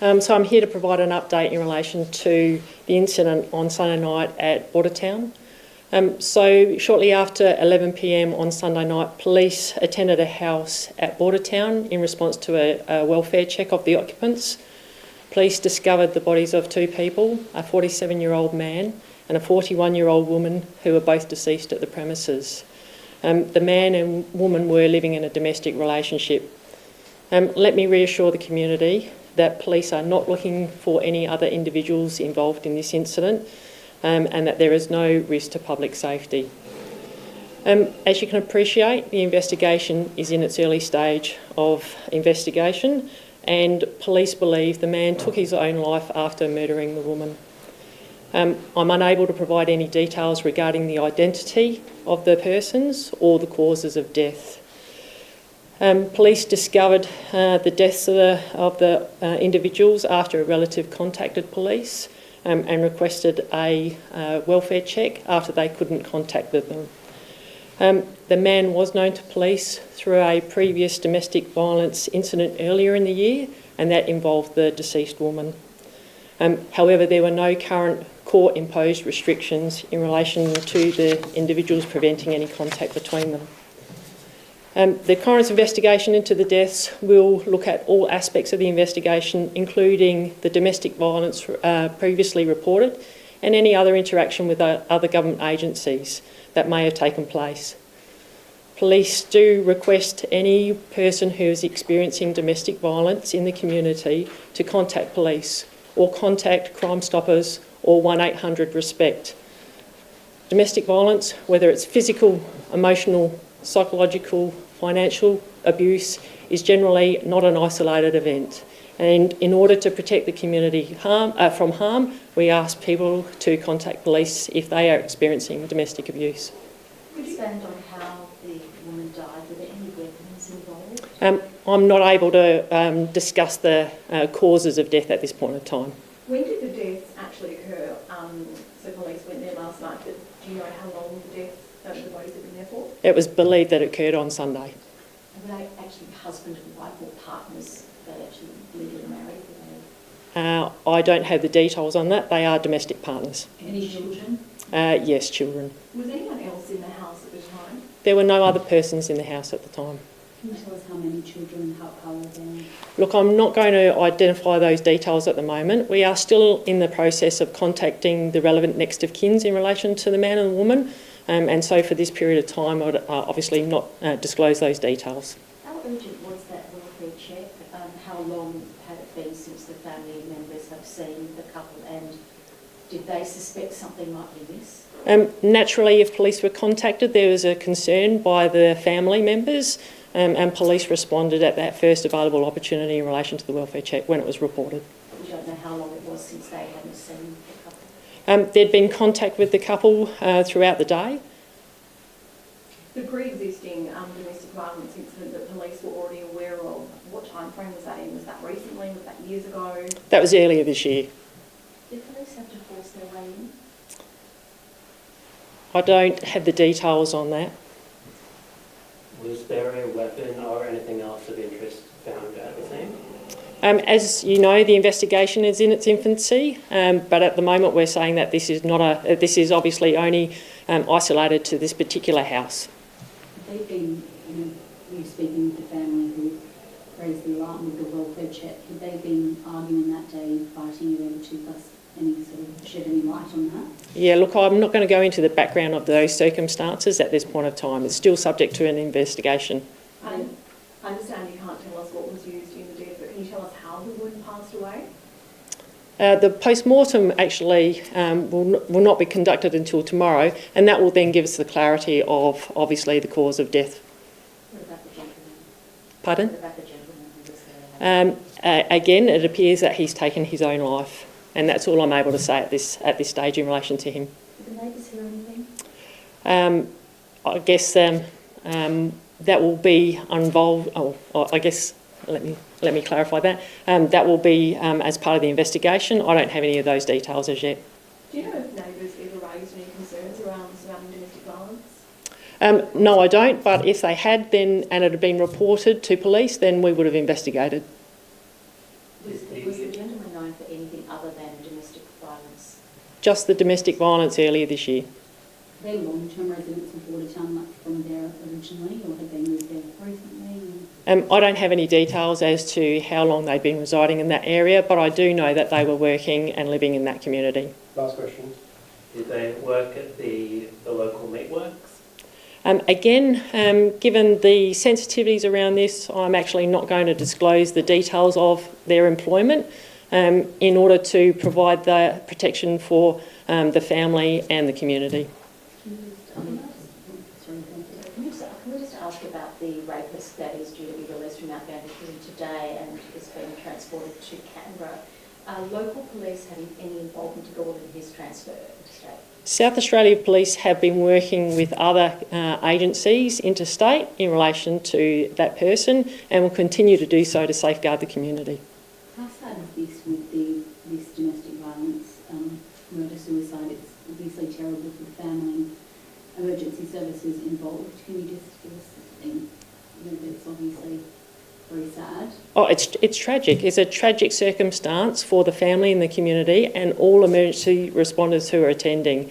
So I'm here to provide an update in relation to the incident on Sunday night at Bordertown. So shortly after 11 p.m. on Sunday night, police attended a house at Bordertown in response to a welfare check of the occupants. Police discovered the bodies of two people, a 47-year-old man and a 41-year-old woman who were both deceased at the premises. The man and woman were living in a domestic relationship. Let me reassure the community that police are not looking for any other individuals involved in this incident, and that there is no risk to public safety. As you can appreciate, the investigation is in its early stage of investigation, and police believe the man took his own life after murdering the woman. I'm unable to provide any details regarding the identity of the persons or the causes of death. Police discovered the deaths of the individuals after a relative contacted police and requested a welfare check after they couldn't contact them. The man was known to police through a previous domestic violence incident earlier in the year, and that involved the deceased woman. However, there were no current court-imposed restrictions in relation to the individuals preventing any contact between them. The coroner's investigation into the deaths will look at all aspects of the investigation, including the domestic violence previously reported and any other interaction with other government agencies that may have taken place. Police do request any person who is experiencing domestic violence in the community to contact police or contact Crime Stoppers or 1800 RESPECT. Domestic violence, whether it's physical, emotional, psychological, financial abuse, is generally not an isolated event. And in order to protect the community from harm, we ask people to contact police if they are experiencing domestic abuse. Could you expand on how the woman died? Were there any weapons involved? I'm not able to discuss the causes of death at this point in time. When did the deaths actually occur? So police went there last night, but do you know how long the bodies have been there for? It was believed that it occurred on Sunday. Were they actually husband and wife or partners that actually legally married? I don't have the details on that. They are domestic partners. Any children? Yes, children. Was anyone else in the house at the time? There were no other persons in the house at the time. Can you tell us how many children and how old they are? Look, I'm not going to identify those details at the moment. We are still in the process of contacting the relevant next of kins in relation to the man and the woman, and so for this period of time I would obviously not disclose those details. How urgent was that welfare check? How long had it been since the family members have seen the couple, and did they suspect something might be amiss? Naturally, if police were contacted, there was a concern by the family members, and police responded at that first available opportunity in relation to the welfare check when it was reported. We don't know how long it was since they hadn't seen the couple. There'd been contact with the couple throughout the day. The pre-existing domestic violence incident that police were already aware of, what time frame was that in? Was that recently? Was that years ago? That was earlier this year. Did police have to force their way in? I don't have the details on that. Was there a weapon or anything else of interest found at the scene? As you know, the investigation is in its infancy, but at the moment we're saying that this is obviously only isolated to this particular house. Have they been, you speaking with the family who raised the alarm with the welfare check, have they been arguing that day, fighting over toothpaste? Any sort of shed any light on that? Yeah, look, I'm not going to go into the background of those circumstances at this point of time. It's still subject to an investigation. I understand you can't tell us what was used in the death, but can you tell us how the woman passed away? The post-mortem actually will not be conducted until tomorrow, and that will then give us the clarity of obviously the cause of death. What about the gentleman? Pardon? What about the gentleman who was there? Again, it appears that he's taken his own life, and that's all I'm able to say at this stage in relation to him. Did the neighbours hear anything? I guess that will be involved. I guess let me clarify that. That will be as part of the investigation. I don't have any of those details as yet. Do you know if neighbours ever raised any concerns surrounding domestic violence? No, I don't. But if they had, then and it had been reported to police, then we would have investigated. Was the gentleman known for anything other than domestic violence? Just the domestic violence earlier this year. Are they long-term residents of Bordertown, like from there originally, or have they moved there recently? I don't have any details as to how long they've been residing in that area, but I do know that they were working and living in that community. Last question. Did they work at the local meatworks? Given the sensitivities around this, I'm actually not going to disclose the details of their employment in order to provide the protection for the family and the community. Can we just ask about the rapist that is due to be released from Mount Gambier prison today and is being transported to Canberra? Are local police having any involvement at all in his transfer interstate? South Australia Police have been working with other agencies interstate in relation to that person and will continue to do so to safeguard the community. How sad is this with this domestic violence, murder-suicide? It's obviously terrible for the family, emergency services involved. Can you just give us something? It's obviously very sad. Oh, it's tragic. It's a tragic circumstance for the family and the community and all emergency responders who are attending.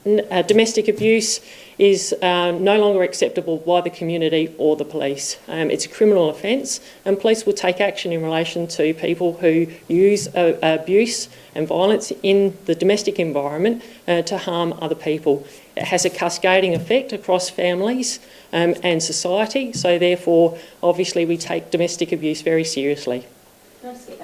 Domestic abuse is no longer acceptable by the community or the police. It's a criminal offence and police will take action in relation to people who use abuse and violence in the domestic environment to harm other people. It has a cascading effect across families and society, so therefore obviously we take domestic abuse very seriously. Can I just get back